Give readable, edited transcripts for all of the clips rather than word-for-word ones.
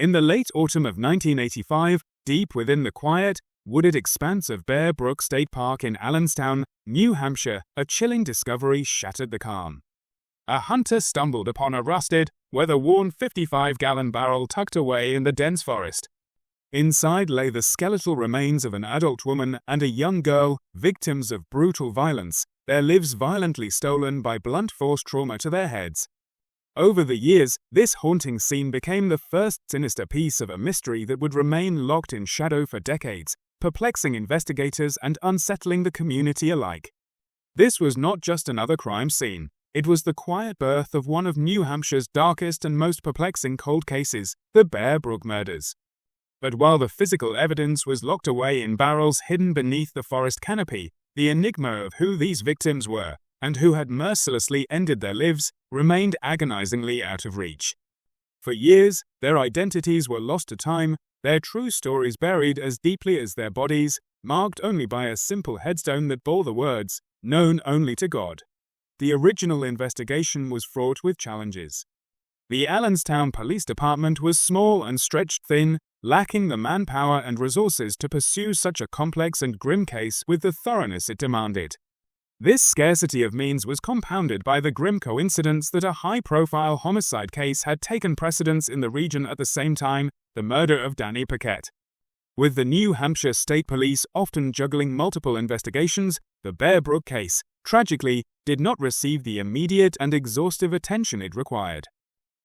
In the late autumn of 1985, deep within the quiet, wooded expanse of Bear Brook State Park in Allenstown, New Hampshire, a chilling discovery shattered the calm. A hunter stumbled upon a rusted, weather-worn 55-gallon barrel tucked away in the dense forest. Inside lay the skeletal remains of an adult woman and a young girl, victims of brutal violence, their lives violently stolen by blunt force trauma to their heads. Over the years, this haunting scene became the first sinister piece of a mystery that would remain locked in shadow for decades, perplexing investigators and unsettling the community alike. This was not just another crime scene. It was the quiet birth of one of New Hampshire's darkest and most perplexing cold cases, the Bear Brook Murders. But while the physical evidence was locked away in barrels hidden beneath the forest canopy, the enigma of who these victims were, and who had mercilessly ended their lives, remained agonizingly out of reach. For years, their identities were lost to time, their true stories buried as deeply as their bodies, marked only by a simple headstone that bore the words, "Known only to God." The original investigation was fraught with challenges. The Allenstown Police Department was small and stretched thin, lacking the manpower and resources to pursue such a complex and grim case with the thoroughness it demanded. This scarcity of means was compounded by the grim coincidence that a high-profile homicide case had taken precedence in the region at the same time, the murder of Danny Paquette. With the New Hampshire State Police often juggling multiple investigations, the Bear Brook case, tragically, did not receive the immediate and exhaustive attention it required.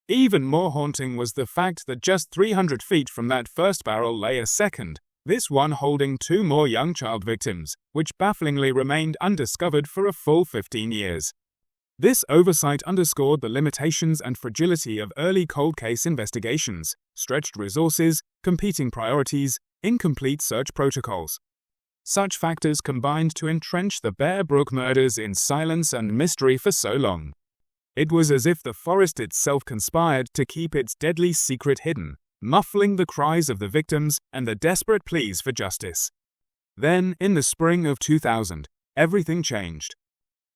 Even more haunting was the fact that just 300 feet from that first barrel lay a second, this one holding 2 more young child victims, which bafflingly remained undiscovered for a full 15 years. This oversight underscored the limitations and fragility of early cold case investigations, stretched resources, competing priorities, incomplete search protocols. Such factors combined to entrench the Bear Brook Murders in silence and mystery for so long. It was as if the forest itself conspired to keep its deadly secret hidden, muffling the cries of the victims and the desperate pleas for justice. Then, in the spring of 2000, everything changed.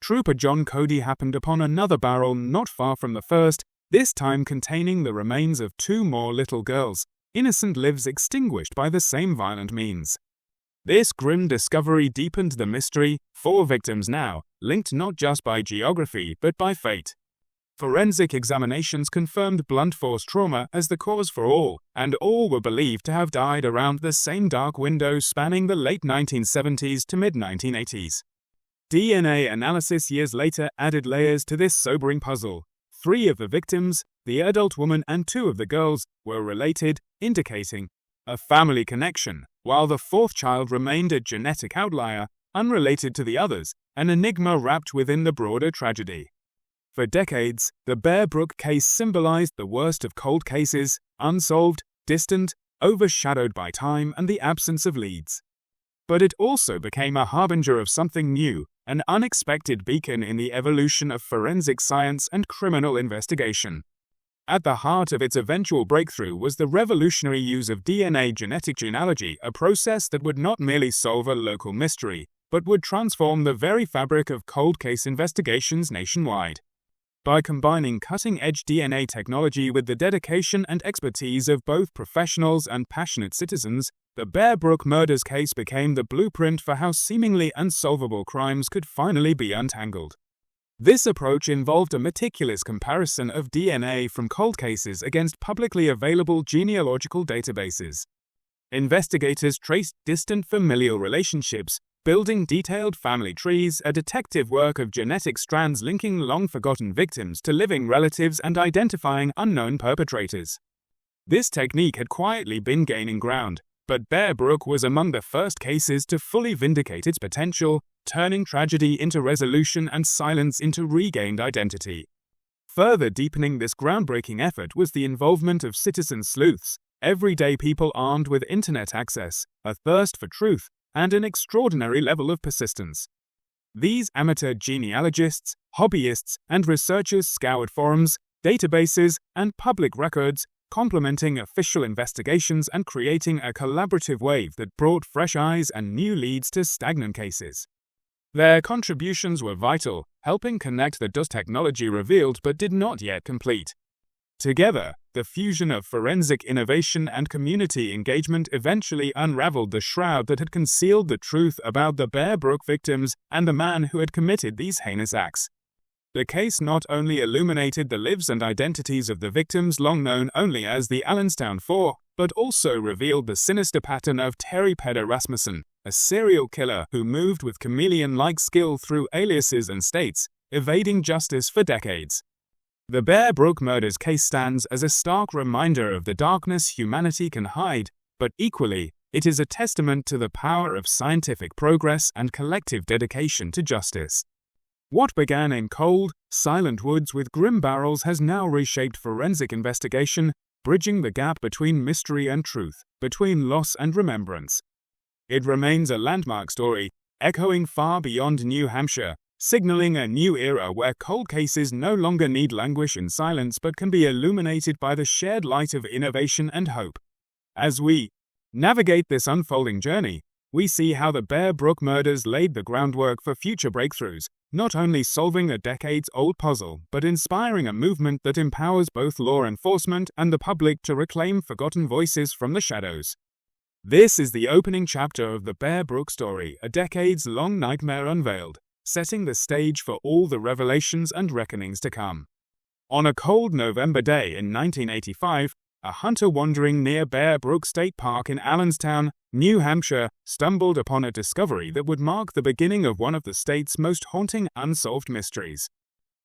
Trooper John Cody happened upon another barrel not far from the first, this time containing the remains of 2 more little girls, innocent lives extinguished by the same violent means. This grim discovery deepened the mystery, 4 victims now, linked not just by geography but by fate. Forensic examinations confirmed blunt force trauma as the cause for all, and all were believed to have died around the same dark window spanning the late 1970s to mid-1980s. DNA analysis years later added layers to this sobering puzzle. 3 of the victims, the adult woman and 2 of the girls, were related, indicating a family connection, while the 4th child remained a genetic outlier, unrelated to the others, an enigma wrapped within the broader tragedy. For decades, the Bear Brook case symbolized the worst of cold cases, unsolved, distant, overshadowed by time and the absence of leads. But it also became a harbinger of something new, an unexpected beacon in the evolution of forensic science and criminal investigation. At the heart of its eventual breakthrough was the revolutionary use of DNA genetic genealogy, a process that would not merely solve a local mystery, but would transform the very fabric of cold case investigations nationwide. By combining cutting-edge DNA technology with the dedication and expertise of both professionals and passionate citizens, the Bear Brook Murders case became the blueprint for how seemingly unsolvable crimes could finally be untangled. This approach involved a meticulous comparison of DNA from cold cases against publicly available genealogical databases. Investigators traced distant familial relationships, building detailed family trees, a detective work of genetic strands linking long-forgotten victims to living relatives and identifying unknown perpetrators. This technique had quietly been gaining ground, but Bear Brook was among the first cases to fully vindicate its potential, turning tragedy into resolution and silence into regained identity. Further deepening this groundbreaking effort was the involvement of citizen sleuths, everyday people armed with internet access, a thirst for truth, and an extraordinary level of persistence. These amateur genealogists, hobbyists, and researchers scoured forums, databases, and public records, complementing official investigations and creating a collaborative wave that brought fresh eyes and new leads to stagnant cases. Their contributions were vital, helping connect the dots technology revealed but did not yet complete. Together, the fusion of forensic innovation and community engagement eventually unraveled the shroud that had concealed the truth about the Bear Brook victims and the man who had committed these heinous acts. The case not only illuminated the lives and identities of the victims long known only as the Allenstown Four, but also revealed the sinister pattern of Terry Peder Rasmussen, a serial killer who moved with chameleon-like skill through aliases and states, evading justice for decades. The Bear Brook Murders case stands as a stark reminder of the darkness humanity can hide, but equally, it is a testament to the power of scientific progress and collective dedication to justice. What began in cold, silent woods with grim barrels has now reshaped forensic investigation, bridging the gap between mystery and truth, between loss and remembrance. It remains a landmark story, echoing far beyond New Hampshire, signaling a new era where cold cases no longer need languish in silence but can be illuminated by the shared light of innovation and hope. As we navigate this unfolding journey, we see how the Bear Brook Murders laid the groundwork for future breakthroughs, not only solving a decades-old puzzle but inspiring a movement that empowers both law enforcement and the public to reclaim forgotten voices from the shadows. This is the opening chapter of the Bear Brook story, a decades-long nightmare unveiled, setting the stage for all the revelations and reckonings to come. On a cold November day in 1985, a hunter wandering near Bear Brook State Park in Allenstown, New Hampshire, stumbled upon a discovery that would mark the beginning of one of the state's most haunting unsolved mysteries.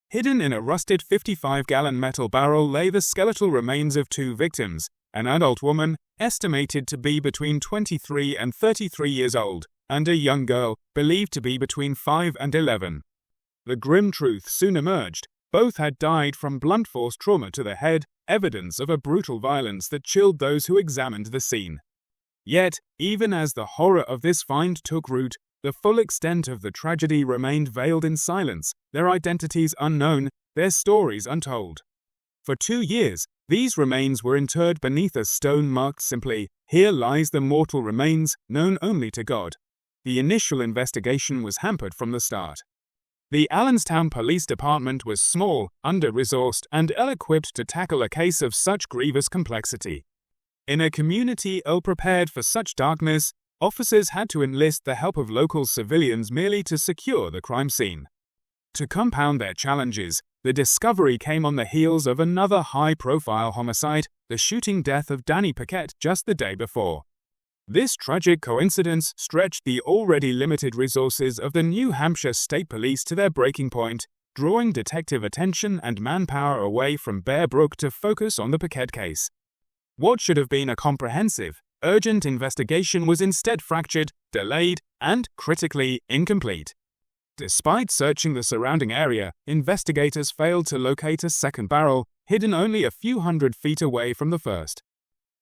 Hidden in a rusted 55-gallon metal barrel lay the skeletal remains of two victims, an adult woman, estimated to be between 23 and 33 years old, and a young girl, believed to be between 5 and 11. The grim truth soon emerged. Both had died from blunt force trauma to the head, evidence of a brutal violence that chilled those who examined the scene. Yet, even as the horror of this find took root, the full extent of the tragedy remained veiled in silence, their identities unknown, their stories untold. For 2 years, these remains were interred beneath a stone marked simply, "Here lies the mortal remains, known only to God." The initial investigation was hampered from the start. The Allenstown Police Department was small, under-resourced, and ill-equipped to tackle a case of such grievous complexity. In a community ill-prepared for such darkness, officers had to enlist the help of local civilians merely to secure the crime scene. To compound their challenges, the discovery came on the heels of another high-profile homicide, the shooting death of Danny Paquette just the day before. This tragic coincidence stretched the already limited resources of the New Hampshire State Police to their breaking point, drawing detective attention and manpower away from Bear Brook to focus on the Paquette case. What should have been a comprehensive, urgent investigation was instead fractured, delayed, and, critically, incomplete. Despite searching the surrounding area, investigators failed to locate a second barrel, hidden only a few hundred feet away from the first.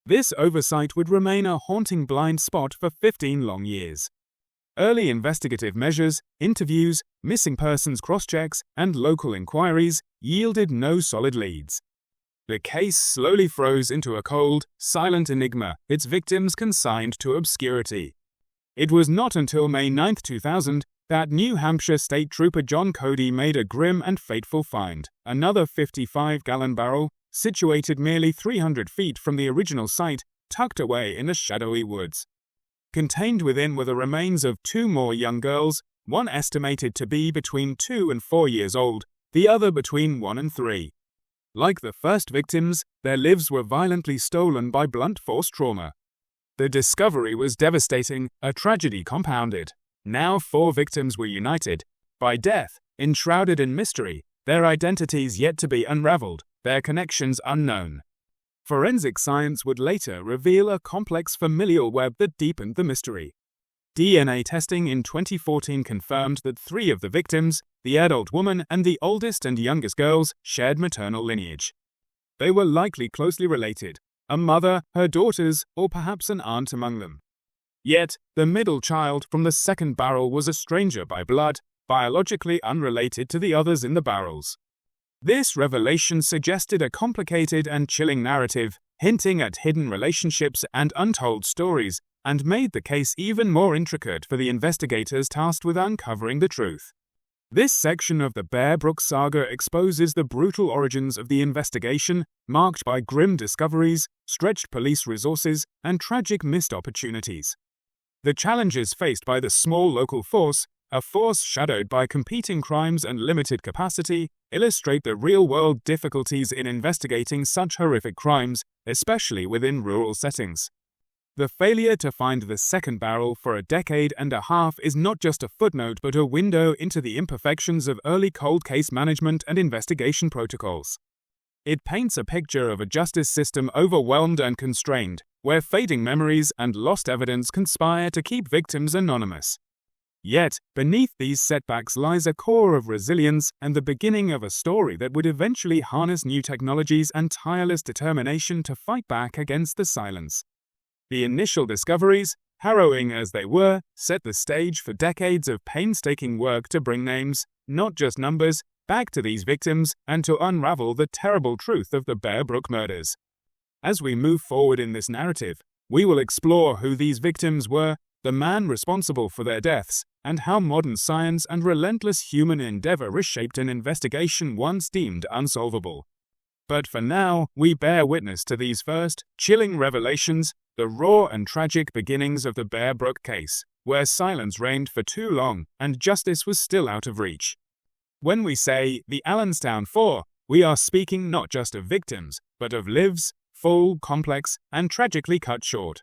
This oversight would remain a haunting blind spot for 15 long years. Early investigative measures, interviews, missing persons cross-checks, and local inquiries yielded no solid leads. The case slowly froze into a cold, silent enigma, its victims consigned to obscurity. It was not until May 9, 2000, that New Hampshire State Trooper John Cody made a grim and fateful find, another 55-gallon barrel, situated merely 300 feet from the original site, tucked away in the shadowy woods. Contained within were the remains of two more young girls, one estimated to be between 2 and 4 years old, the other between 1 and 3. Like the first victims, their lives were violently stolen by blunt force trauma. The discovery was devastating, a tragedy compounded. Now 4 victims were united by death, enshrouded in mystery, their identities yet to be unraveled, their connections unknown. Forensic science would later reveal a complex familial web that deepened the mystery. DNA testing in 2014 confirmed that 3 of the victims, the adult woman and the oldest and youngest girls, shared maternal lineage. They were likely closely related, a mother, her daughters, or perhaps an aunt among them. Yet, the middle child from the second barrel was a stranger by blood, biologically unrelated to the others in the barrels. This revelation suggested a complicated and chilling narrative, hinting at hidden relationships and untold stories, and made the case even more intricate for the investigators tasked with uncovering the truth. This section of the Bear Brook saga exposes the brutal origins of the investigation, marked by grim discoveries, stretched police resources, and tragic missed opportunities. The challenges faced by the small local force, a force shadowed by competing crimes and limited capacity, illustrate the real-world difficulties in investigating such horrific crimes, especially within rural settings. The failure to find the second barrel for a decade and a half is not just a footnote but a window into the imperfections of early cold case management and investigation protocols. It paints a picture of a justice system overwhelmed and constrained, where fading memories and lost evidence conspire to keep victims anonymous. Yet, beneath these setbacks lies a core of resilience and the beginning of a story that would eventually harness new technologies and tireless determination to fight back against the silence. The initial discoveries, harrowing as they were, set the stage for decades of painstaking work to bring names, not just numbers, back to these victims and to unravel the terrible truth of the Bear Brook murders. As we move forward in this narrative, we will explore who these victims were, the man responsible for their deaths, and how modern science and relentless human endeavor reshaped an investigation once deemed unsolvable. But for now, we bear witness to these first, chilling revelations, the raw and tragic beginnings of the Bear Brook case, where silence reigned for too long and justice was still out of reach. When we say the Allenstown Four, we are speaking not just of victims, but of lives, full, complex, and tragically cut short.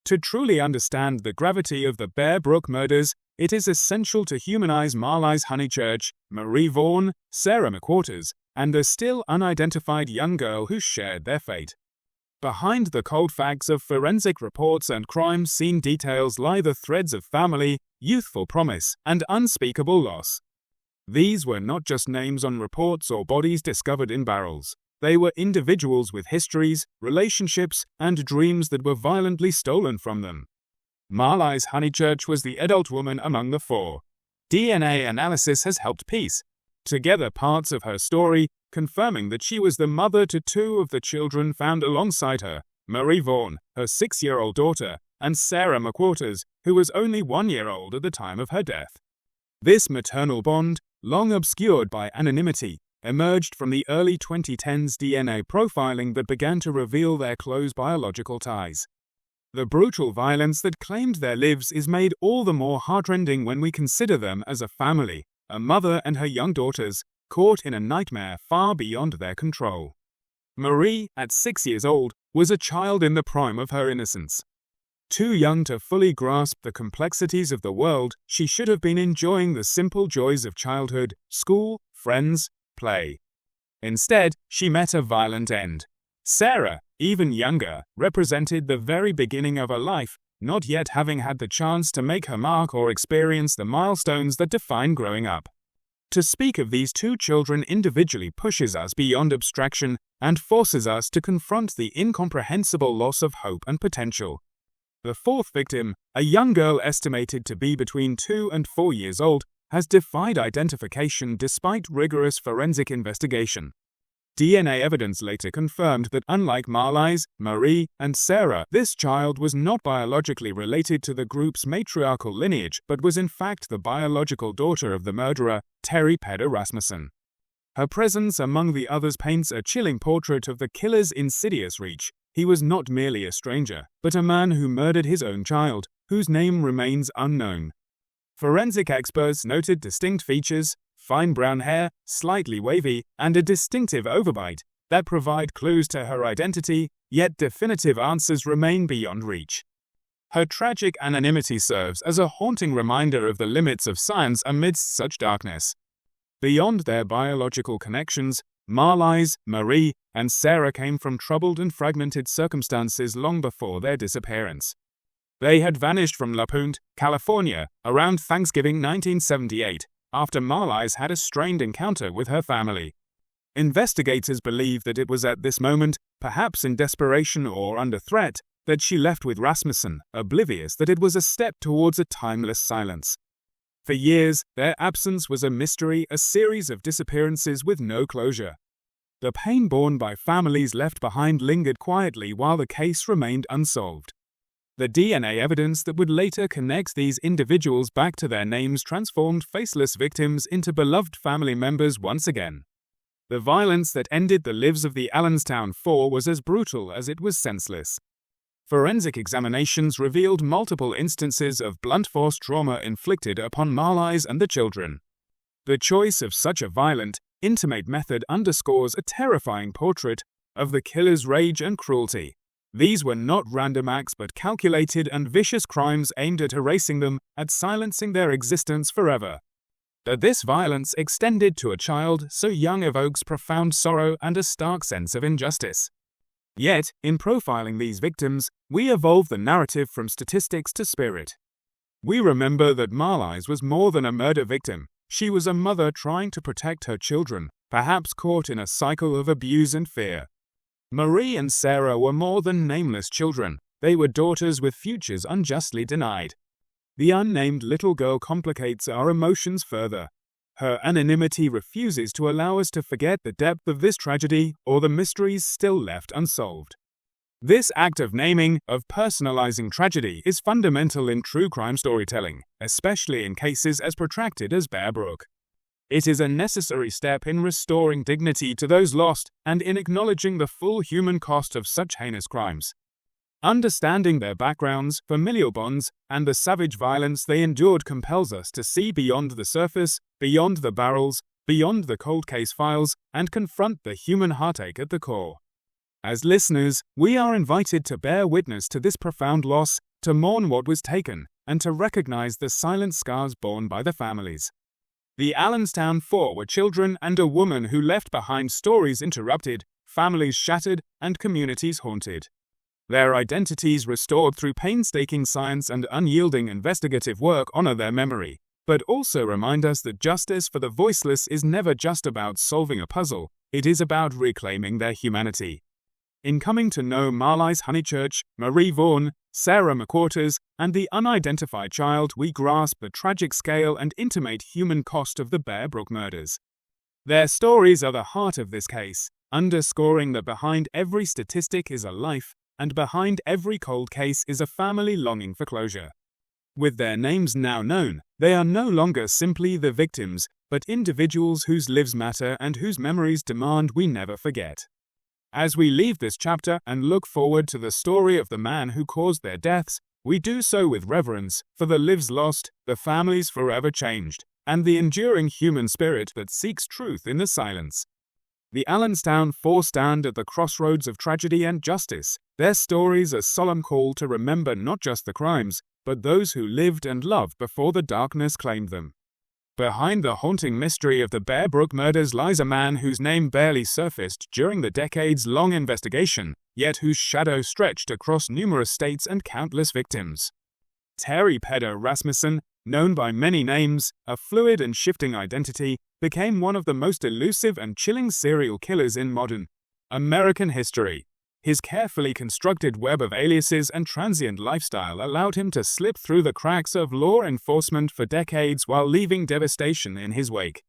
To truly understand the gravity of the Bear Brook murders, it is essential to humanize Marlyse Honeychurch, Vaughn and Sarah McWaters, and a still unidentified young girl who shared their fate. Behind the cold facts of forensic reports and crime scene details lie the threads of family, youthful promise, and unspeakable loss. These were not just names on reports or bodies discovered in barrels. They were individuals with histories, relationships, and dreams that were violently stolen from them. Marlyse Honeychurch was the adult woman among the four. DNA analysis has helped piece together parts of her story, confirming that she was the mother to two of the children found alongside her, Vaughn, her 6-year-old daughter, and Sarah McWaters, who was only 1 year old at the time of her death. This maternal bond, long obscured by anonymity, emerged from the early 2010s DNA profiling that began to reveal their close biological ties. The brutal violence that claimed their lives is made all the more heartrending when we consider them as a family, a mother and her young daughters, caught in a nightmare far beyond their control. Marie, at 6 years old, was a child in the prime of her innocence. Too young to fully grasp the complexities of the world, she should have been enjoying the simple joys of childhood, school, friends, play. Instead, she met a violent end. Sarah, even younger, represented the very beginning of her life, not yet having had the chance to make her mark or experience the milestones that define growing up. To speak of these two children individually pushes us beyond abstraction and forces us to confront the incomprehensible loss of hope and potential. The fourth victim, a young girl estimated to be between 2 and 4 years old, has defied identification despite rigorous forensic investigation. DNA evidence later confirmed that unlike Marlyse, Marie, and Sarah, this child was not biologically related to the group's matriarchal lineage but was in fact the biological daughter of the murderer, Terry Peder Rasmussen. Her presence among the others paints a chilling portrait of the killer's insidious reach. He was not merely a stranger, but a man who murdered his own child, whose name remains unknown. Forensic experts noted distinct features, fine brown hair, slightly wavy, and a distinctive overbite that provide clues to her identity, yet definitive answers remain beyond reach. Her tragic anonymity serves as a haunting reminder of the limits of science amidst such darkness. Beyond their biological connections, Marlyse, Marie, and Sarah came from troubled and fragmented circumstances long before their disappearance. They had vanished from La Punta, California, around Thanksgiving 1978, after Marlyse had a strained encounter with her family. Investigators believe that it was at this moment, perhaps in desperation or under threat, that she left with Rasmussen, oblivious that it was a step towards a timeless silence. For years, their absence was a mystery, a series of disappearances with no closure. The pain borne by families left behind lingered quietly while the case remained unsolved. The DNA evidence that would later connect these individuals back to their names transformed faceless victims into beloved family members once again. The violence that ended the lives of the Allenstown Four was as brutal as it was senseless. Forensic examinations revealed multiple instances of blunt force trauma inflicted upon Marlyse and the children. The choice of such a violent, intimate method underscores a terrifying portrait of the killer's rage and cruelty. These were not random acts but calculated and vicious crimes aimed at erasing them, at silencing their existence forever. That this violence extended to a child so young evokes profound sorrow and a stark sense of injustice. Yet, in profiling these victims, we evolve the narrative from statistics to spirit. We remember that Marlyse was more than a murder victim. She was a mother trying to protect her children, perhaps caught in a cycle of abuse and fear. Marie and Sarah were more than nameless children. They were daughters with futures unjustly denied. The unnamed little girl complicates our emotions further. Her anonymity refuses to allow us to forget the depth of this tragedy or the mysteries still left unsolved. This act of naming, of personalizing tragedy, is fundamental in true crime storytelling, especially in cases as protracted as Bear Brook. It is a necessary step in restoring dignity to those lost and in acknowledging the full human cost of such heinous crimes. Understanding their backgrounds, familial bonds, and the savage violence they endured compels us to see beyond the surface, beyond the barrels, beyond the cold case files, and confront the human heartache at the core. As listeners, we are invited to bear witness to this profound loss, to mourn what was taken, and to recognize the silent scars borne by the families. The Allenstown Four were children and a woman who left behind stories interrupted, families shattered, and communities haunted. Their identities restored through painstaking science and unyielding investigative work honor their memory, but also remind us that justice for the voiceless is never just about solving a puzzle, it is about reclaiming their humanity. In coming to know Marlyse Honeychurch, Marie Vaughn, Sarah McWaters, and the unidentified child, we grasp the tragic scale and intimate human cost of the Bear Brook murders. Their stories are the heart of this case, underscoring that behind every statistic is a life, and behind every cold case is a family longing for closure. With their names now known, they are no longer simply the victims, but individuals whose lives matter and whose memories demand we never forget. As we leave this chapter and look forward to the story of the man who caused their deaths, we do so with reverence for the lives lost, the families forever changed, and the enduring human spirit that seeks truth in the silence. The Allenstown Four stand at the crossroads of tragedy and justice, their stories a solemn call to remember not just the crimes, but those who lived and loved before the darkness claimed them. Behind the haunting mystery of the Bear Brook murders lies a man whose name barely surfaced during the decades-long investigation, yet whose shadow stretched across numerous states and countless victims. Terry Peder Rasmussen, known by many names, a fluid and shifting identity, became one of the most elusive and chilling serial killers in modern American history. His carefully constructed web of aliases and transient lifestyle allowed him to slip through the cracks of law enforcement for decades while leaving devastation in his wake.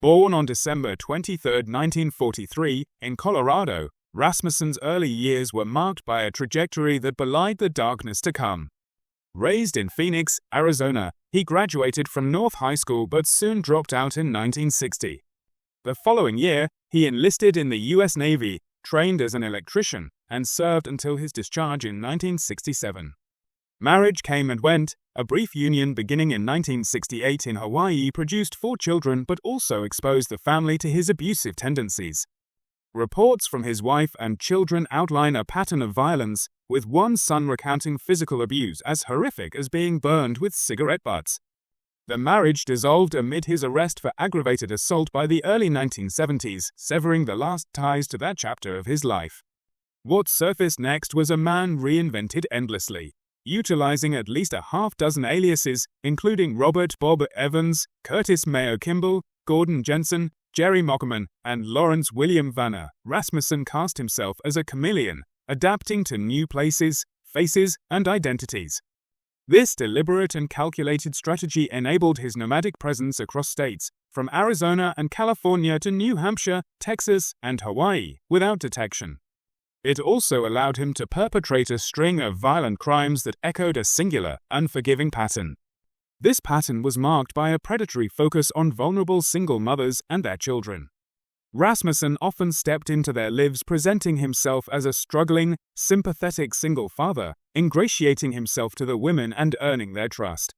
Born on December 23, 1943, in Colorado, Rasmussen's early years were marked by a trajectory that belied the darkness to come. Raised in Phoenix, Arizona, he graduated from North High School but soon dropped out in 1960. The following year, he enlisted in the U.S. Navy, trained as an electrician, and served until his discharge in 1967. Marriage came and went. A brief union beginning in 1968 in Hawaii produced 4 children but also exposed the family to his abusive tendencies. Reports from his wife and children outline a pattern of violence, with one son recounting physical abuse as horrific as being burned with cigarette butts. The marriage dissolved amid his arrest for aggravated assault by the early 1970s, severing the last ties to that chapter of his life. What surfaced next was a man reinvented endlessly, utilizing at least a half-dozen aliases, including Robert Bob Evans, Curtis Mayo Kimball, Gordon Jensen, Jerry Mockerman, and Lawrence William Vanner. Rasmussen cast himself as a chameleon, adapting to new places, faces, and identities. This deliberate and calculated strategy enabled his nomadic presence across states, from Arizona and California to New Hampshire, Texas, and Hawaii, without detection. It also allowed him to perpetrate a string of violent crimes that echoed a singular, unforgiving pattern. This pattern was marked by a predatory focus on vulnerable single mothers and their children. Rasmussen often stepped into their lives presenting himself as a struggling, sympathetic single father, ingratiating himself to the women and earning their trust.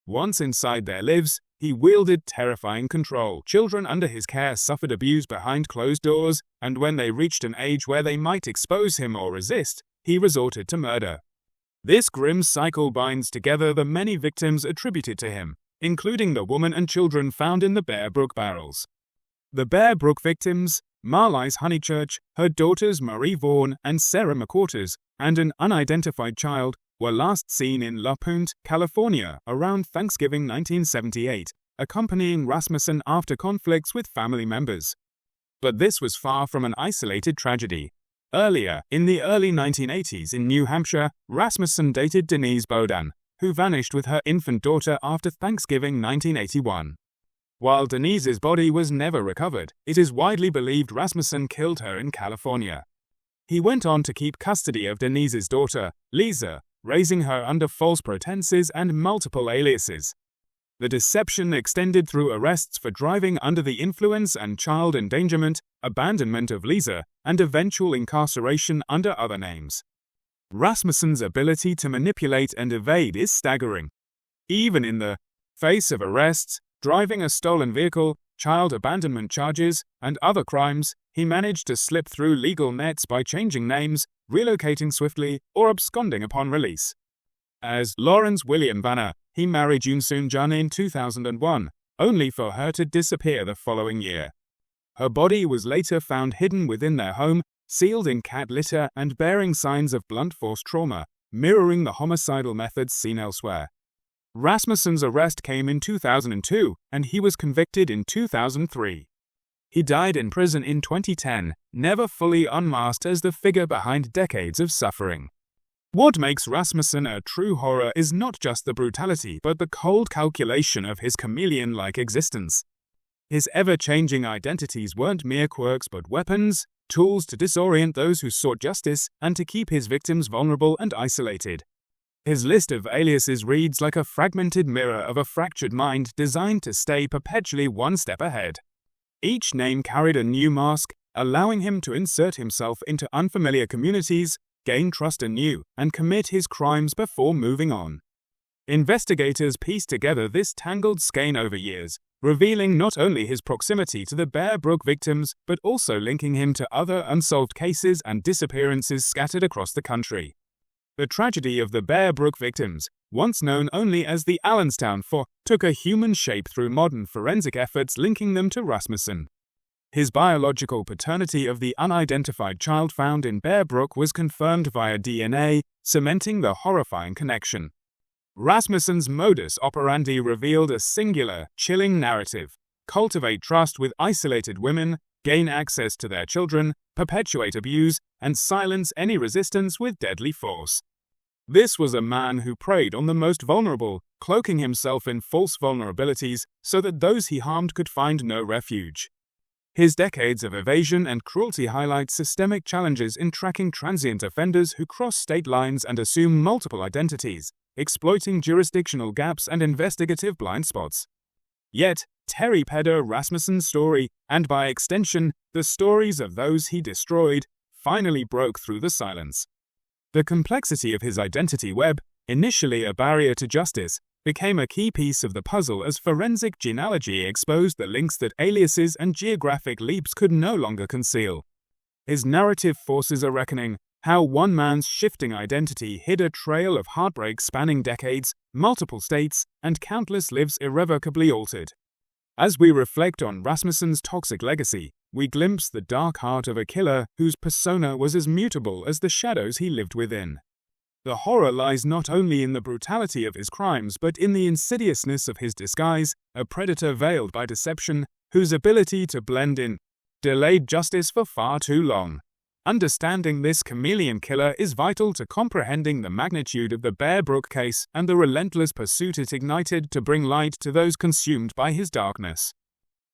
Once inside their lives, he wielded terrifying control. Children under his care suffered abuse behind closed doors, and when they reached an age where they might expose him or resist, he resorted to murder. This grim cycle binds together the many victims attributed to him, including the woman and children found in the Bear Brook barrels. The Bear Brook victims, Marlyse Honeychurch, her daughters Vaughn and Sarah McWaters, and an unidentified child, were last seen in La Punta, California, around Thanksgiving 1978, accompanying Rasmussen after conflicts with family members. But this was far from an isolated tragedy. Earlier, in the early 1980s in New Hampshire, Rasmussen dated Denise Bodan, who vanished with her infant daughter after Thanksgiving 1981. While Denise's body was never recovered, it is widely believed Rasmussen killed her in California. He went on to keep custody of Denise's daughter, Lisa, raising her under false pretenses and multiple aliases. The deception extended through arrests for driving under the influence and child endangerment, abandonment of Lisa, and eventual incarceration under other names. Rasmussen's ability to manipulate and evade is staggering. Even in the face of arrests, driving a stolen vehicle, child abandonment charges, and other crimes, he managed to slip through legal nets by changing names, relocating swiftly, or absconding upon release. As Lawrence William Vanner, he married Yoon Jun in 2001, only for her to disappear the following year. Her body was later found hidden within their home, sealed in cat litter and bearing signs of blunt force trauma, mirroring the homicidal methods seen elsewhere. Rasmussen's arrest came in 2002, and he was convicted in 2003. He died in prison in 2010, never fully unmasked as the figure behind decades of suffering. What makes Rasmussen a true horror is not just the brutality but the cold calculation of his chameleon-like existence. His ever-changing identities weren't mere quirks but weapons, tools to disorient those who sought justice and to keep his victims vulnerable and isolated. His list of aliases reads like a fragmented mirror of a fractured mind designed to stay perpetually one step ahead. Each name carried a new mask, allowing him to insert himself into unfamiliar communities, gain trust anew, and commit his crimes before moving on. Investigators pieced together this tangled skein over years, revealing not only his proximity to the Bear Brook victims but also linking him to other unsolved cases and disappearances scattered across the country. The tragedy of the Bear Brook victims, once known only as the Allenstown Four, took a human shape through modern forensic efforts linking them to Rasmussen. His biological paternity of the unidentified child found in Bear Brook was confirmed via DNA, cementing the horrifying connection. Rasmussen's modus operandi revealed a singular, chilling narrative: cultivate trust with isolated women, gain access to their children, perpetuate abuse, and silence any resistance with deadly force. This was a man who preyed on the most vulnerable, cloaking himself in false vulnerabilities so that those he harmed could find no refuge. His decades of evasion and cruelty highlight systemic challenges in tracking transient offenders who cross state lines and assume multiple identities, exploiting jurisdictional gaps and investigative blind spots. Yet, Terry Peder Rasmussen's story, and by extension, the stories of those he destroyed, finally broke through the silence. The complexity of his identity web, initially a barrier to justice, became a key piece of the puzzle as forensic genealogy exposed the links that aliases and geographic leaps could no longer conceal. His narrative forces a reckoning, how one man's shifting identity hid a trail of heartbreak spanning decades, multiple states, and countless lives irrevocably altered. As we reflect on Rasmussen's toxic legacy, we glimpse the dark heart of a killer whose persona was as mutable as the shadows he lived within. The horror lies not only in the brutality of his crimes but in the insidiousness of his disguise, a predator veiled by deception, whose ability to blend in delayed justice for far too long. Understanding this chameleon killer is vital to comprehending the magnitude of the Bear Brook case and the relentless pursuit it ignited to bring light to those consumed by his darkness.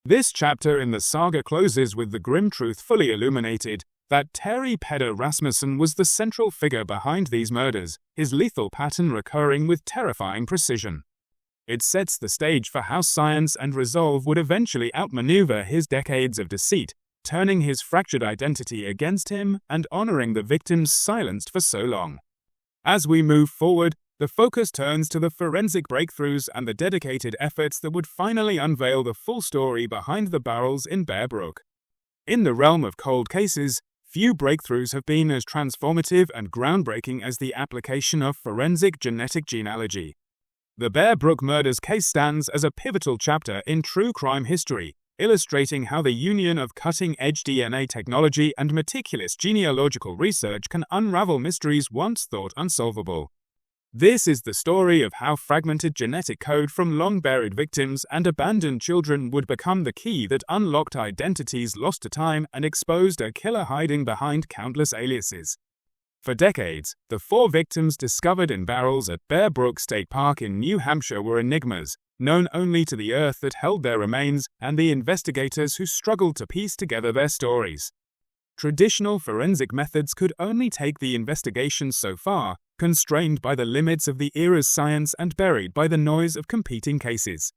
This chapter in the saga closes with the grim truth fully illuminated: that Terry Peder Rasmussen was the central figure behind these murders, his lethal pattern recurring with terrifying precision. It sets the stage for how science and resolve would eventually outmaneuver his decades of deceit, turning his fractured identity against him and honoring the victims silenced for so long. As we move forward, the focus turns to the forensic breakthroughs and the dedicated efforts that would finally unveil the full story behind the barrels in Bear Brook. In the realm of cold cases, few breakthroughs have been as transformative and groundbreaking as the application of forensic genetic genealogy. The Bear Brook Murders case stands as a pivotal chapter in true crime history, illustrating how the union of cutting-edge DNA technology and meticulous genealogical research can unravel mysteries once thought unsolvable. This is the story of how fragmented genetic code from long-buried victims and abandoned children would become the key that unlocked identities lost to time and exposed a killer hiding behind countless aliases. For decades, the 4 victims discovered in barrels at Bear Brook State Park in New Hampshire were enigmas, known only to the earth that held their remains and the investigators who struggled to piece together their stories. Traditional forensic methods could only take the investigation so far, constrained by the limits of the era's science and buried by the noise of competing cases.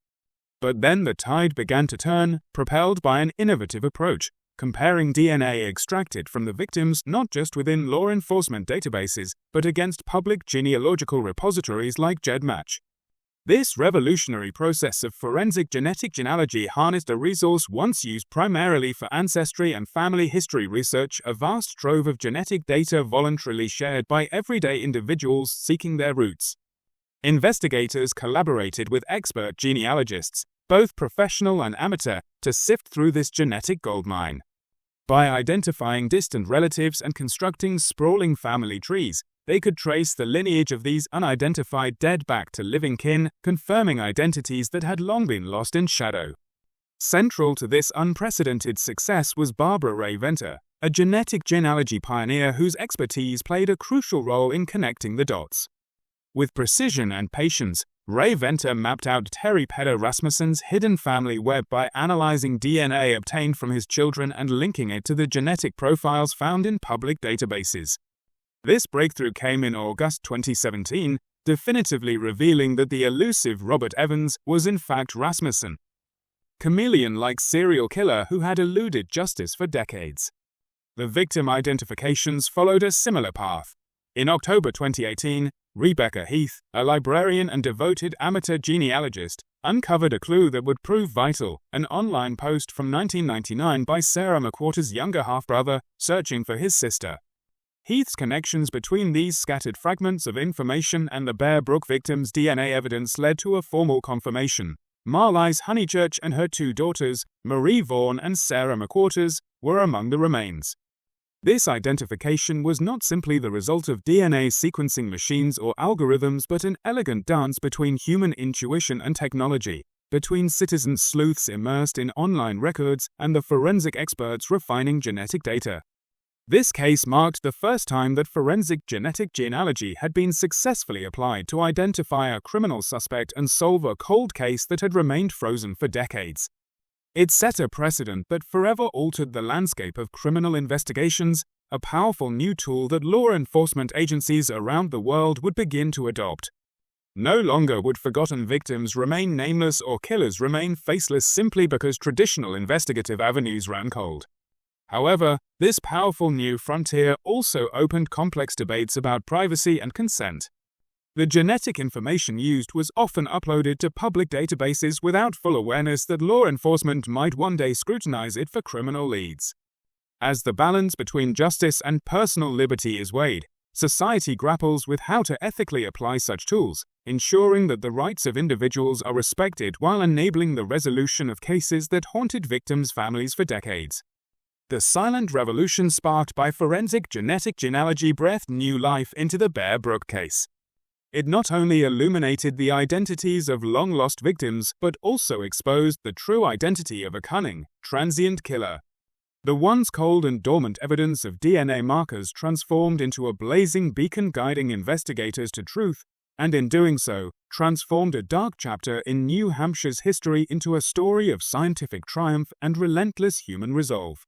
But then the tide began to turn, propelled by an innovative approach, comparing DNA extracted from the victims not just within law enforcement databases, but against public genealogical repositories like GEDmatch. This revolutionary process of forensic genetic genealogy harnessed a resource once used primarily for ancestry and family history research, a vast trove of genetic data voluntarily shared by everyday individuals seeking their roots. Investigators collaborated with expert genealogists, both professional and amateur, to sift through this genetic goldmine. By identifying distant relatives and constructing sprawling family trees, they could trace the lineage of these unidentified dead back to living kin, confirming identities that had long been lost in shadow. Central to this unprecedented success was Barbara Ray Venter, a genetic genealogy pioneer whose expertise played a crucial role in connecting the dots. With precision and patience, Ray Venter mapped out Terry Peder Rasmussen's hidden family web by analyzing DNA obtained from his children and linking it to the genetic profiles found in public databases. This breakthrough came in August 2017, definitively revealing that the elusive Robert Evans was in fact Rasmussen, chameleon-like serial killer who had eluded justice for decades. The victim identifications followed a similar path. In October 2018, Rebecca Heath, a librarian and devoted amateur genealogist, uncovered a clue that would prove vital: an online post from 1999 by Sarah McWaters' younger half-brother, searching for his sister. Heath's connections between these scattered fragments of information and the Bear Brook victims' DNA evidence led to a formal confirmation. Marlyse Honeychurch and her 2 daughters, Vaughn and Sarah McWaters, were among the remains. This identification was not simply the result of DNA sequencing machines or algorithms, but an elegant dance between human intuition and technology, between citizen sleuths immersed in online records and the forensic experts refining genetic data. This case marked the first time that forensic genetic genealogy had been successfully applied to identify a criminal suspect and solve a cold case that had remained frozen for decades. It set a precedent that forever altered the landscape of criminal investigations, a powerful new tool that law enforcement agencies around the world would begin to adopt. No longer would forgotten victims remain nameless or killers remain faceless simply because traditional investigative avenues ran cold. However, this powerful new frontier also opened complex debates about privacy and consent. The genetic information used was often uploaded to public databases without full awareness that law enforcement might one day scrutinize it for criminal leads. As the balance between justice and personal liberty is weighed, society grapples with how to ethically apply such tools, ensuring that the rights of individuals are respected while enabling the resolution of cases that haunted victims' families for decades. The silent revolution sparked by forensic genetic genealogy breathed new life into the Bear Brook case. It not only illuminated the identities of long-lost victims, but also exposed the true identity of a cunning, transient killer. The once cold and dormant evidence of DNA markers transformed into a blazing beacon guiding investigators to truth, and in doing so, transformed a dark chapter in New Hampshire's history into a story of scientific triumph and relentless human resolve.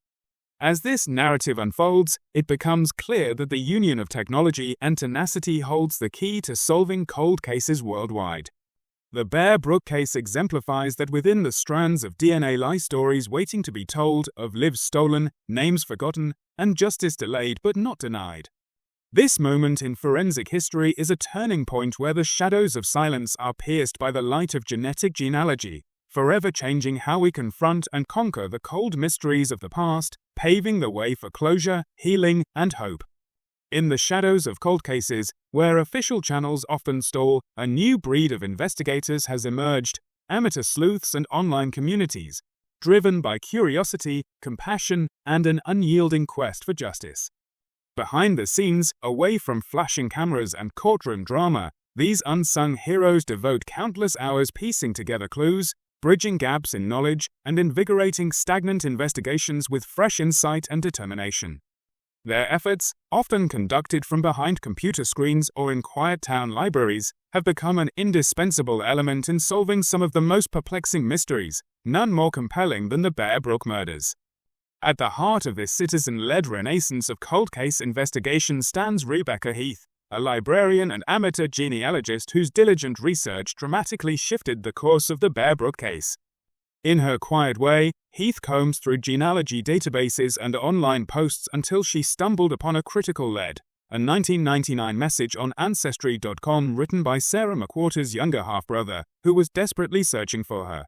As this narrative unfolds, it becomes clear that the union of technology and tenacity holds the key to solving cold cases worldwide. The Bear Brook case exemplifies that within the strands of DNA lie stories waiting to be told, of lives stolen, names forgotten, and justice delayed but not denied. This moment in forensic history is a turning point where the shadows of silence are pierced by the light of genetic genealogy, forever changing how we confront and conquer the cold mysteries of the past, paving the way for closure, healing, and hope. In the shadows of cold cases, where official channels often stall, a new breed of investigators has emerged, amateur sleuths and online communities, driven by curiosity, compassion, and an unyielding quest for justice. Behind the scenes, away from flashing cameras and courtroom drama, these unsung heroes devote countless hours piecing together clues, bridging gaps in knowledge, and invigorating stagnant investigations with fresh insight and determination. Their efforts, often conducted from behind computer screens or in quiet town libraries, have become an indispensable element in solving some of the most perplexing mysteries, none more compelling than the Bear Brook murders. At the heart of this citizen-led renaissance of cold case investigation stands Rebecca Heath, a librarian and amateur genealogist whose diligent research dramatically shifted the course of the Bear Brook case. In her quiet way, Heath combs through genealogy databases and online posts until she stumbled upon a critical lead, a 1999 message on Ancestry.com written by Sarah McWaters' younger half-brother, who was desperately searching for her.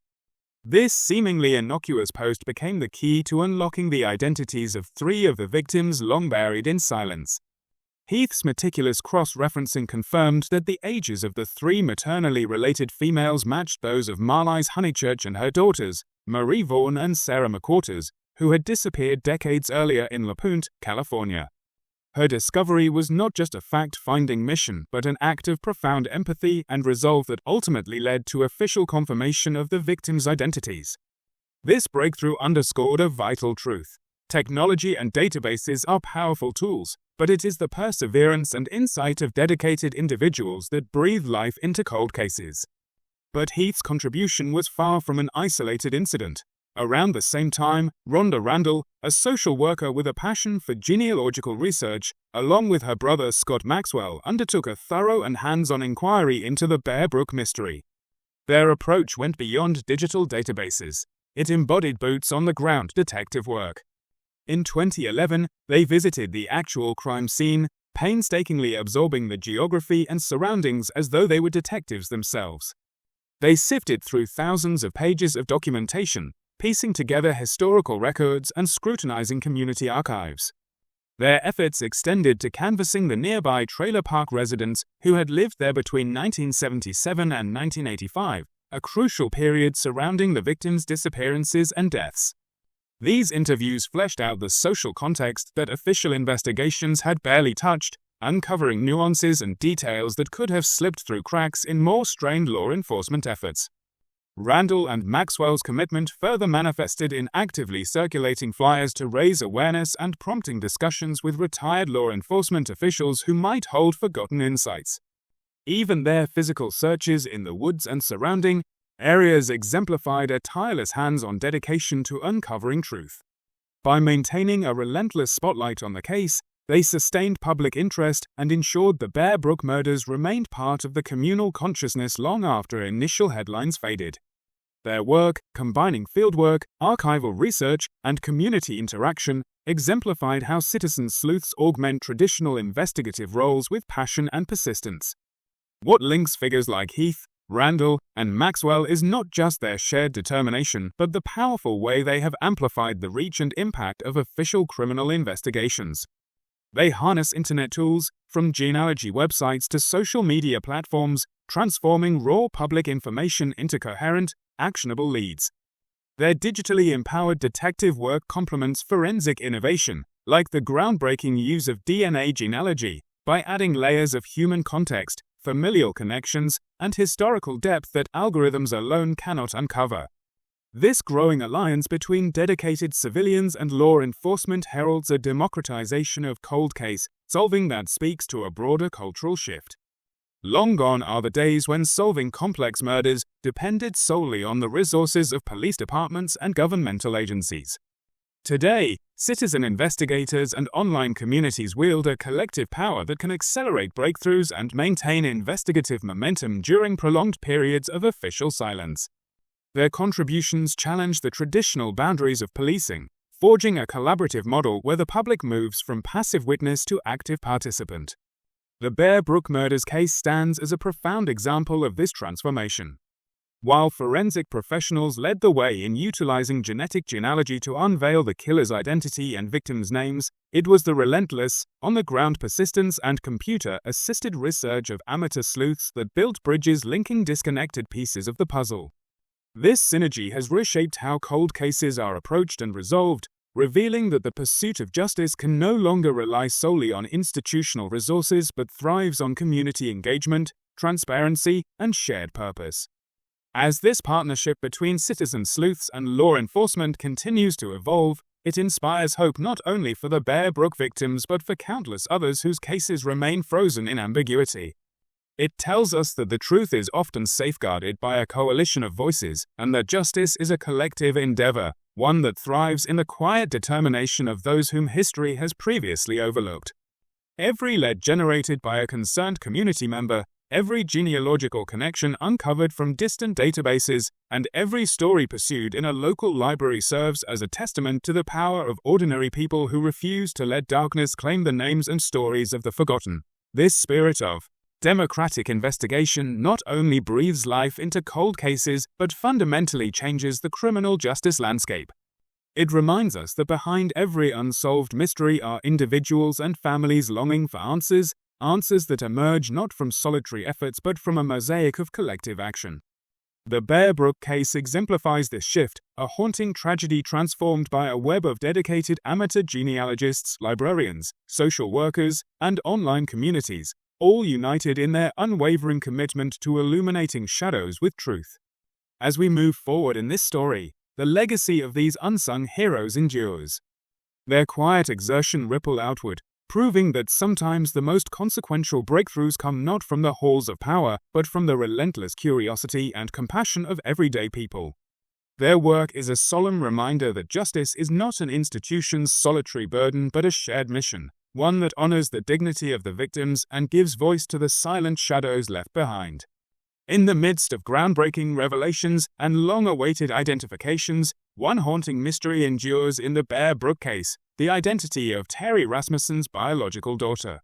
This seemingly innocuous post became the key to unlocking the identities of 3 of the victims long buried in silence. Heath's meticulous cross-referencing confirmed that the ages of the 3 maternally related females matched those of Marlyse Honeychurch and her daughters, Marie Vaughn and Sarah McWaters, who had disappeared decades earlier in La Puente, California. Her discovery was not just a fact-finding mission, but an act of profound empathy and resolve that ultimately led to official confirmation of the victims' identities. This breakthrough underscored a vital truth. Technology and databases are powerful tools, but it is the perseverance and insight of dedicated individuals that breathe life into cold cases. But Heath's contribution was far from an isolated incident. Around the same time, Rhonda Randall, a social worker with a passion for genealogical research, along with her brother Scott Maxwell, undertook a thorough and hands-on inquiry into the Bear Brook mystery. Their approach went beyond digital databases. It embodied boots-on-the-ground detective work. In 2011, they visited the actual crime scene, painstakingly absorbing the geography and surroundings as though they were detectives themselves. They sifted through thousands of pages of documentation, piecing together historical records and scrutinizing community archives. Their efforts extended to canvassing the nearby trailer park residents who had lived there between 1977 and 1985, a crucial period surrounding the victims' disappearances and deaths. These interviews fleshed out the social context that official investigations had barely touched, uncovering nuances and details that could have slipped through cracks in more strained law enforcement efforts. Randall and Maxwell's commitment further manifested in actively circulating flyers to raise awareness and prompting discussions with retired law enforcement officials who might hold forgotten insights. Even their physical searches in the woods and surrounding areas exemplified a tireless hands-on dedication to uncovering truth. By maintaining a relentless spotlight on the case, they sustained public interest and ensured the Bear Brook murders remained part of the communal consciousness long after initial headlines faded. Their work, combining fieldwork, archival research, and community interaction, exemplified how citizen sleuths augment traditional investigative roles with passion and persistence. What links figures like Heath, Randall, and Maxwell is not just their shared determination, but the powerful way they have amplified the reach and impact of official criminal investigations. They harness internet tools, from genealogy websites to social media platforms, transforming raw public information into coherent, actionable leads. Their digitally empowered detective work complements forensic innovation, like the groundbreaking use of DNA genealogy, by adding layers of human context, familial connections, and historical depth that algorithms alone cannot uncover. This growing alliance between dedicated civilians and law enforcement heralds a democratization of cold case solving that speaks to a broader cultural shift. Long gone are the days when solving complex murders depended solely on the resources of police departments and governmental agencies. Today, citizen investigators and online communities wield a collective power that can accelerate breakthroughs and maintain investigative momentum during prolonged periods of official silence. Their contributions challenge the traditional boundaries of policing, forging a collaborative model where the public moves from passive witness to active participant. The Bear Brook Murders case stands as a profound example of this transformation. While forensic professionals led the way in utilizing genetic genealogy to unveil the killer's identity and victims' names, it was the relentless, on-the-ground persistence and computer-assisted research of amateur sleuths that built bridges linking disconnected pieces of the puzzle. This synergy has reshaped how cold cases are approached and resolved, revealing that the pursuit of justice can no longer rely solely on institutional resources but thrives on community engagement, transparency, and shared purpose. As this partnership between citizen sleuths and law enforcement continues to evolve, it inspires hope not only for the Bear Brook victims but for countless others whose cases remain frozen in ambiguity. It tells us that the truth is often safeguarded by a coalition of voices, and that justice is a collective endeavor, one that thrives in the quiet determination of those whom history has previously overlooked. Every lead generated by a concerned community member, every genealogical connection uncovered from distant databases, and every story pursued in a local library serves as a testament to the power of ordinary people who refuse to let darkness claim the names and stories of the forgotten. This spirit of democratic investigation not only breathes life into cold cases but fundamentally changes the criminal justice landscape. It reminds us that behind every unsolved mystery are individuals and families longing for answers that emerge not from solitary efforts but from a mosaic of collective action. The Bear Brook case exemplifies this shift, a haunting tragedy transformed by a web of dedicated amateur genealogists, librarians, social workers, and online communities, all united in their unwavering commitment to illuminating shadows with truth. As we move forward in this story, the legacy of these unsung heroes endures. Their quiet exertion ripple outward, proving that sometimes the most consequential breakthroughs come not from the halls of power, but from the relentless curiosity and compassion of everyday people. Their work is a solemn reminder that justice is not an institution's solitary burden but a shared mission, one that honors the dignity of the victims and gives voice to the silent shadows left behind. In the midst of groundbreaking revelations and long-awaited identifications, one haunting mystery endures in the Bear Brook case, the identity of Terry Rasmussen's biological daughter.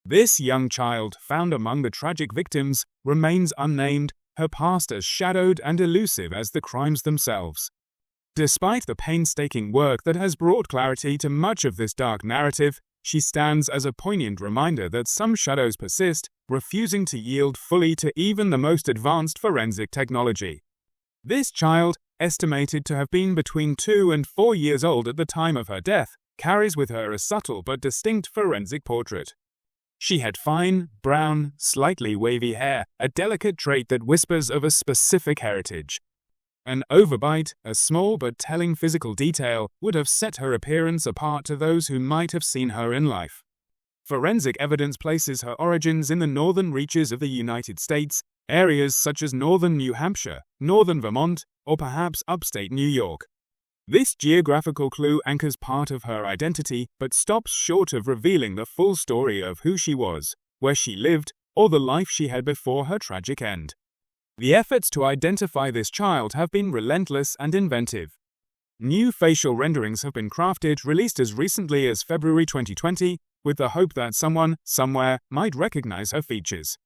This young child, found among the tragic victims, remains unnamed, her past as shadowed and elusive as the crimes themselves. Despite the painstaking work that has brought clarity to much of this dark narrative, she stands as a poignant reminder that some shadows persist, refusing to yield fully to even the most advanced forensic technology. This child, estimated to have been between 2 and 4 years old at the time of her death, carries with her a subtle but distinct forensic portrait. She had fine, brown, slightly wavy hair, a delicate trait that whispers of a specific heritage. An overbite, a small but telling physical detail, would have set her appearance apart to those who might have seen her in life. Forensic evidence places her origins in the northern reaches of the United States, areas such as northern New Hampshire, northern Vermont, or perhaps upstate New York. This geographical clue anchors part of her identity but stops short of revealing the full story of who she was, where she lived, or the life she had before her tragic end. The efforts to identify this child have been relentless and inventive. New facial renderings have been crafted, released as recently as February 2020, with the hope that someone, somewhere, might recognize her features.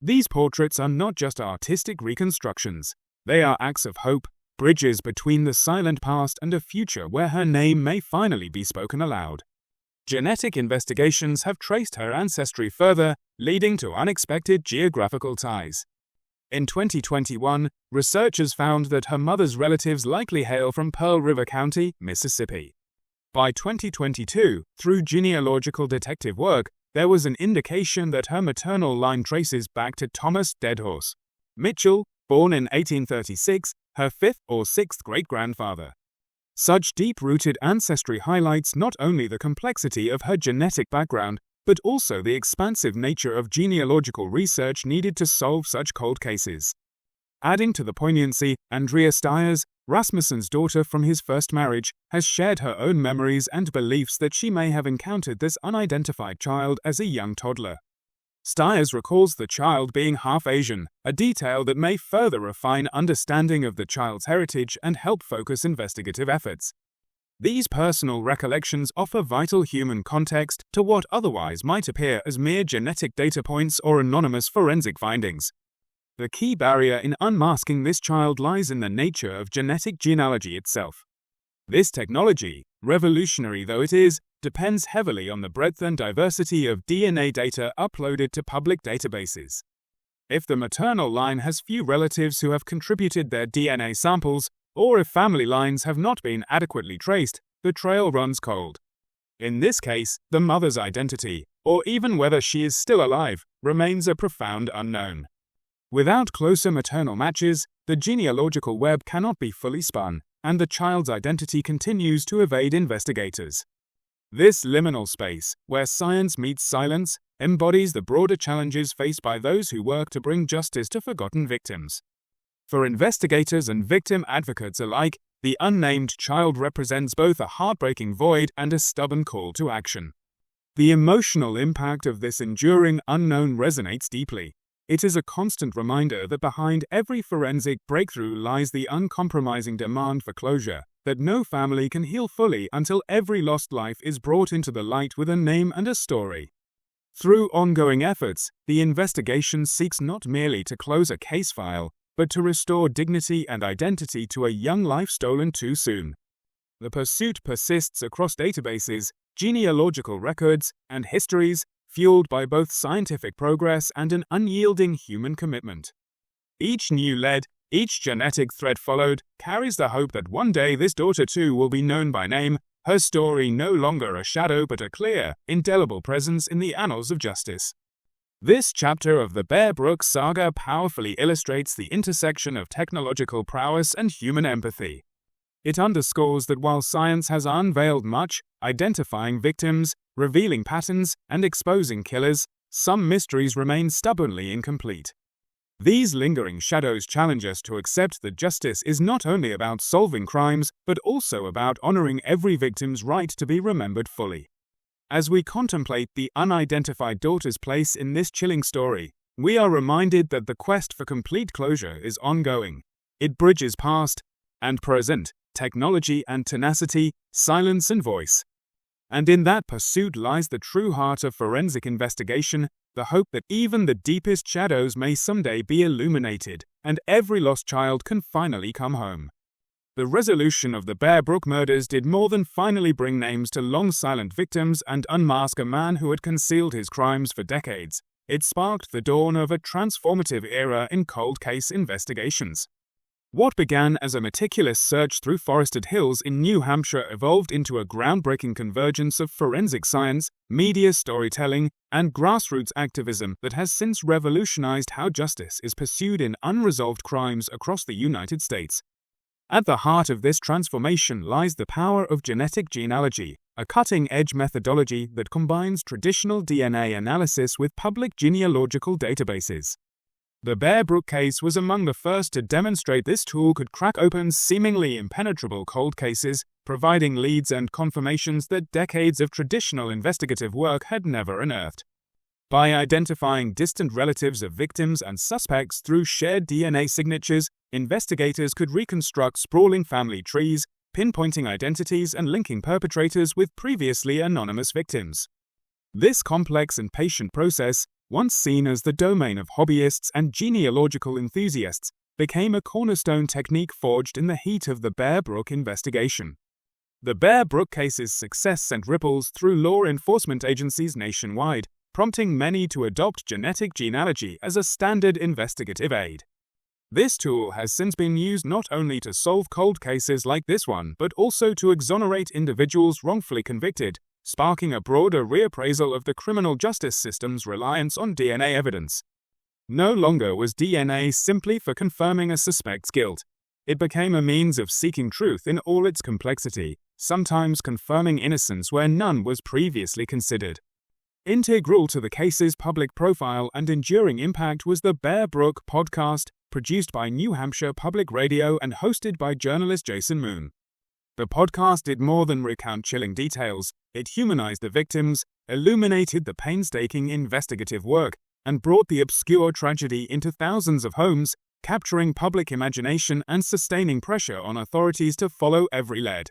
These portraits are not just artistic reconstructions. They are acts of hope, bridges between the silent past and a future where her name may finally be spoken aloud. Genetic investigations have traced her ancestry further, leading to unexpected geographical ties. In 2021, researchers found that her mother's relatives likely hail from Pearl River County, Mississippi. By 2022, through genealogical detective work, there was an indication that her maternal line traces back to Thomas Deadhorse Mitchell, born in 1836, her fifth or sixth great-grandfather. Such deep-rooted ancestry highlights not only the complexity of her genetic background, but also the expansive nature of genealogical research needed to solve such cold cases. Adding to the poignancy, Andrea Stiers, Rasmussen's daughter from his first marriage, has shared her own memories and beliefs that she may have encountered this unidentified child as a young toddler. Stiers recalls the child being half Asian, a detail that may further refine understanding of the child's heritage and help focus investigative efforts. These personal recollections offer vital human context to what otherwise might appear as mere genetic data points or anonymous forensic findings. The key barrier in unmasking this child lies in the nature of genetic genealogy itself. This technology, revolutionary though it is, depends heavily on the breadth and diversity of DNA data uploaded to public databases. If the maternal line has few relatives who have contributed their DNA samples, or if family lines have not been adequately traced, the trail runs cold. In this case, the mother's identity, or even whether she is still alive, remains a profound unknown. Without closer maternal matches, the genealogical web cannot be fully spun, and the child's identity continues to evade investigators. This liminal space, where science meets silence, embodies the broader challenges faced by those who work to bring justice to forgotten victims. For investigators and victim advocates alike, the unnamed child represents both a heartbreaking void and a stubborn call to action. The emotional impact of this enduring unknown resonates deeply. It is a constant reminder that behind every forensic breakthrough lies the uncompromising demand for closure, that no family can heal fully until every lost life is brought into the light with a name and a story. Through ongoing efforts, the investigation seeks not merely to close a case file, but to restore dignity and identity to a young life stolen too soon. The pursuit persists across databases, genealogical records, and histories, fueled by both scientific progress and an unyielding human commitment. Each new lead, each genetic thread followed, carries the hope that one day this daughter too will be known by name, her story no longer a shadow but a clear, indelible presence in the annals of justice. This chapter of the Bear Brook saga powerfully illustrates the intersection of technological prowess and human empathy. It underscores that while science has unveiled much, identifying victims, revealing patterns, and exposing killers, some mysteries remain stubbornly incomplete. These lingering shadows challenge us to accept that justice is not only about solving crimes, but also about honoring every victim's right to be remembered fully. As we contemplate the unidentified daughter's place in this chilling story, we are reminded that the quest for complete closure is ongoing. It bridges past and present, technology and tenacity, silence and voice. And in that pursuit lies the true heart of forensic investigation, the hope that even the deepest shadows may someday be illuminated, and every lost child can finally come home. The resolution of the Bear Brook murders did more than finally bring names to long-silent victims and unmask a man who had concealed his crimes for decades. It sparked the dawn of a transformative era in cold case investigations. What began as a meticulous search through forested hills in New Hampshire evolved into a groundbreaking convergence of forensic science, media storytelling, and grassroots activism that has since revolutionized how justice is pursued in unresolved crimes across the United States. At the heart of this transformation lies the power of genetic genealogy, a cutting-edge methodology that combines traditional DNA analysis with public genealogical databases. The Bear Brook case was among the first to demonstrate this tool could crack open seemingly impenetrable cold cases, providing leads and confirmations that decades of traditional investigative work had never unearthed. By identifying distant relatives of victims and suspects through shared DNA signatures, investigators could reconstruct sprawling family trees, pinpointing identities and linking perpetrators with previously anonymous victims. This complex and patient process, once seen as the domain of hobbyists and genealogical enthusiasts, became a cornerstone technique forged in the heat of the Bear Brook investigation. The Bear Brook case's success sent ripples through law enforcement agencies nationwide, prompting many to adopt genetic genealogy as a standard investigative aid. This tool has since been used not only to solve cold cases like this one, but also to exonerate individuals wrongfully convicted, sparking a broader reappraisal of the criminal justice system's reliance on DNA evidence. No longer was DNA simply for confirming a suspect's guilt. It became a means of seeking truth in all its complexity, sometimes confirming innocence where none was previously considered. Integral to the case's public profile and enduring impact was the Bear Brook podcast, produced by New Hampshire Public Radio and hosted by journalist Jason Moon. The podcast did more than recount chilling details. It humanized the victims, illuminated the painstaking investigative work, and brought the obscure tragedy into thousands of homes, capturing public imagination and sustaining pressure on authorities to follow every lead.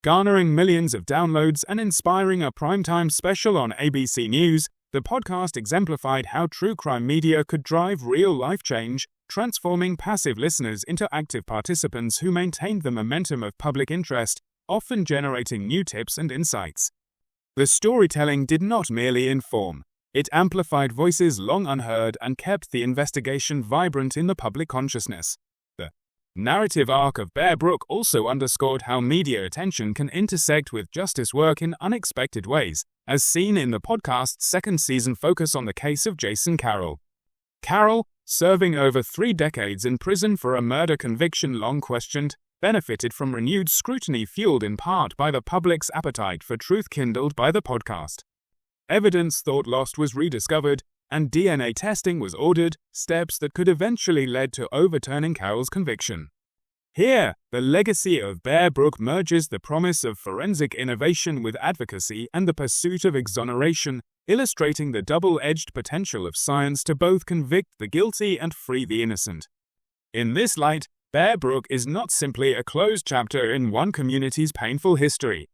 Garnering millions of downloads and inspiring a primetime special on ABC News, the podcast exemplified how true crime media could drive real-life change, transforming passive listeners into active participants who maintained the momentum of public interest, often generating new tips and insights. The storytelling did not merely inform. It amplified voices long unheard and kept the investigation vibrant in the public consciousness. The narrative arc of Bear Brook also underscored how media attention can intersect with justice work in unexpected ways, as seen in the podcast's second season focus on the case of Jason Carroll. Carroll, serving over 3 decades in prison for a murder conviction long questioned, benefited from renewed scrutiny fueled in part by the public's appetite for truth kindled by the podcast. Evidence thought lost was rediscovered, and DNA testing was ordered, steps that could eventually lead to overturning Carroll's conviction. Here, the legacy of Bear Brook merges the promise of forensic innovation with advocacy and the pursuit of exoneration, illustrating the double-edged potential of science to both convict the guilty and free the innocent. In this light, Bear Brook is not simply a closed chapter in one community's painful history.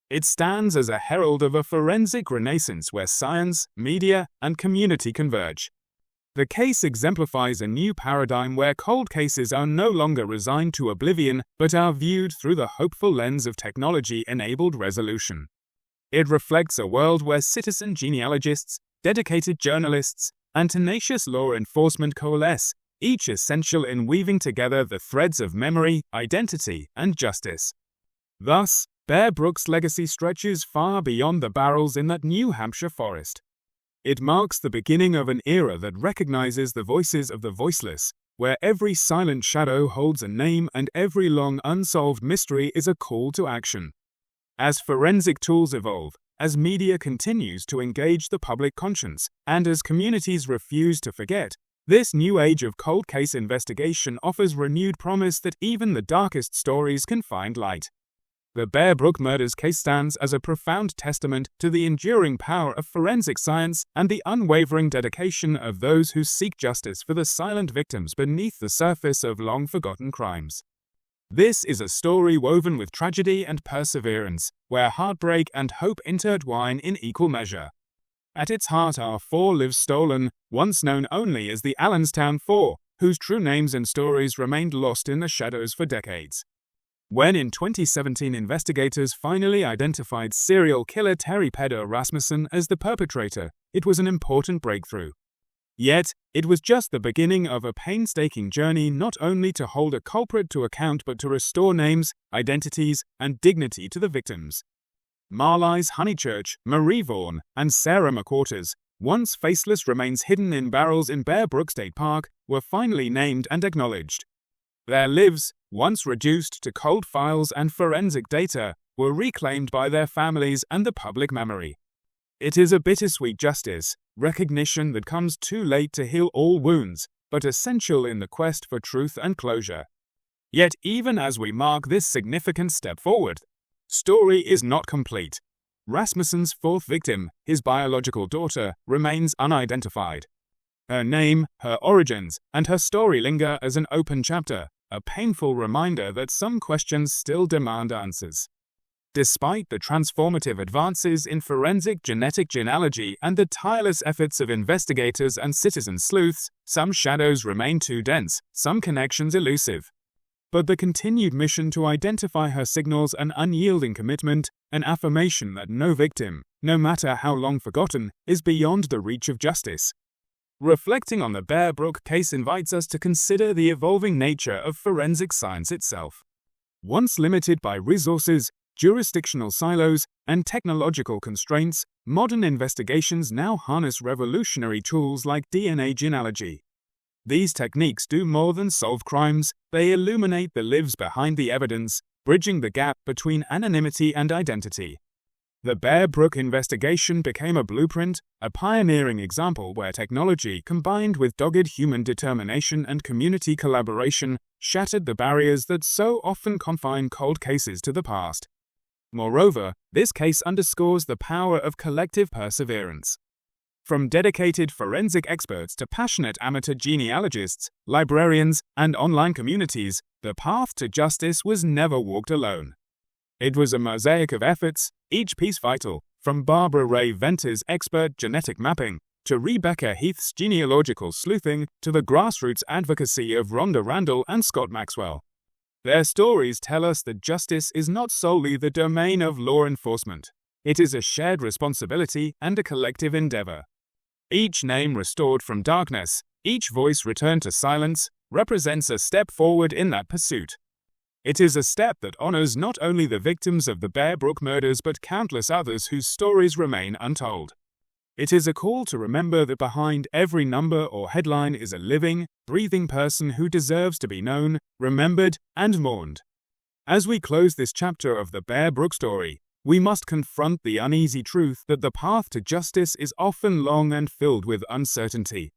It stands as a herald of a forensic renaissance where science, media, and community converge. The case exemplifies a new paradigm where cold cases are no longer resigned to oblivion but are viewed through the hopeful lens of technology-enabled resolution. It reflects a world where citizen genealogists, dedicated journalists, and tenacious law enforcement coalesce, each essential in weaving together the threads of memory, identity, and justice. Thus, Bear Brook's legacy stretches far beyond the barrels in that New Hampshire forest. It marks the beginning of an era that recognizes the voices of the voiceless, where every silent shadow holds a name and every long unsolved mystery is a call to action. As forensic tools evolve, as media continues to engage the public conscience, and as communities refuse to forget, this new age of cold case investigation offers renewed promise that even the darkest stories can find light. The Bear Brook Murders case stands as a profound testament to the enduring power of forensic science and the unwavering dedication of those who seek justice for the silent victims beneath the surface of long-forgotten crimes. This is a story woven with tragedy and perseverance, where heartbreak and hope intertwine in equal measure. At its heart are 4 lives stolen, once known only as the Allenstown Four, whose true names and stories remained lost in the shadows for decades. When in 2017 investigators finally identified serial killer Terry Peder Rasmussen as the perpetrator, it was an important breakthrough. Yet, it was just the beginning of a painstaking journey not only to hold a culprit to account but to restore names, identities, and dignity to the victims. Marlyse Honeychurch, Vaughn and Sarah McWaters, once faceless remains hidden in barrels in Bear Brook State Park, were finally named and acknowledged. Their lives, once reduced to cold files and forensic data, were reclaimed by their families and the public memory. It is a bittersweet justice, recognition that comes too late to heal all wounds, but essential in the quest for truth and closure. Yet even as we mark this significant step forward, story is not complete. Rasmussen's 4th victim, his biological daughter, remains unidentified. Her name, her origins, and her story linger as an open chapter, a painful reminder that some questions still demand answers. Despite the transformative advances in forensic genetic genealogy and the tireless efforts of investigators and citizen sleuths, some shadows remain too dense, some connections elusive. But the continued mission to identify her signals an unyielding commitment, an affirmation that no victim, no matter how long forgotten, is beyond the reach of justice. Reflecting on the Bear Brook case invites us to consider the evolving nature of forensic science itself. Once limited by resources, jurisdictional silos, and technological constraints, modern investigations now harness revolutionary tools like DNA genealogy. These techniques do more than solve crimes, they illuminate the lives behind the evidence, bridging the gap between anonymity and identity. The Bear Brook investigation became a blueprint, a pioneering example where technology combined with dogged human determination and community collaboration shattered the barriers that so often confine cold cases to the past. Moreover, this case underscores the power of collective perseverance. From dedicated forensic experts to passionate amateur genealogists, librarians, and online communities, the path to justice was never walked alone. It was a mosaic of efforts, each piece vital, from Barbara Ray Venter's expert genetic mapping, to Rebecca Heath's genealogical sleuthing, to the grassroots advocacy of Rhonda Randall and Scott Maxwell. Their stories tell us that justice is not solely the domain of law enforcement. It is a shared responsibility and a collective endeavor. Each name restored from darkness, each voice returned to silence, represents a step forward in that pursuit. It is a step that honors not only the victims of the Bear Brook murders but countless others whose stories remain untold. It is a call to remember that behind every number or headline is a living, breathing person who deserves to be known, remembered, and mourned. As we close this chapter of the Bear Brook story, we must confront the uneasy truth that the path to justice is often long and filled with uncertainty.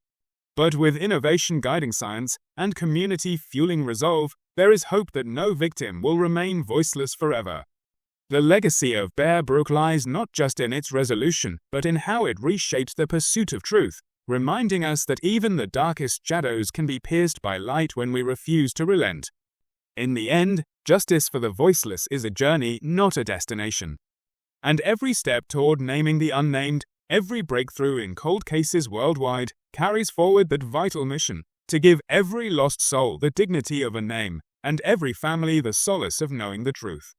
But with innovation guiding science and community fueling resolve, there is hope that no victim will remain voiceless forever. The legacy of Bear Brook lies not just in its resolution, but in how it reshaped the pursuit of truth, reminding us that even the darkest shadows can be pierced by light when we refuse to relent. In the end, justice for the voiceless is a journey, not a destination. And every step toward naming the unnamed, every breakthrough in cold cases worldwide, carries forward that vital mission, to give every lost soul the dignity of a name, and every family the solace of knowing the truth.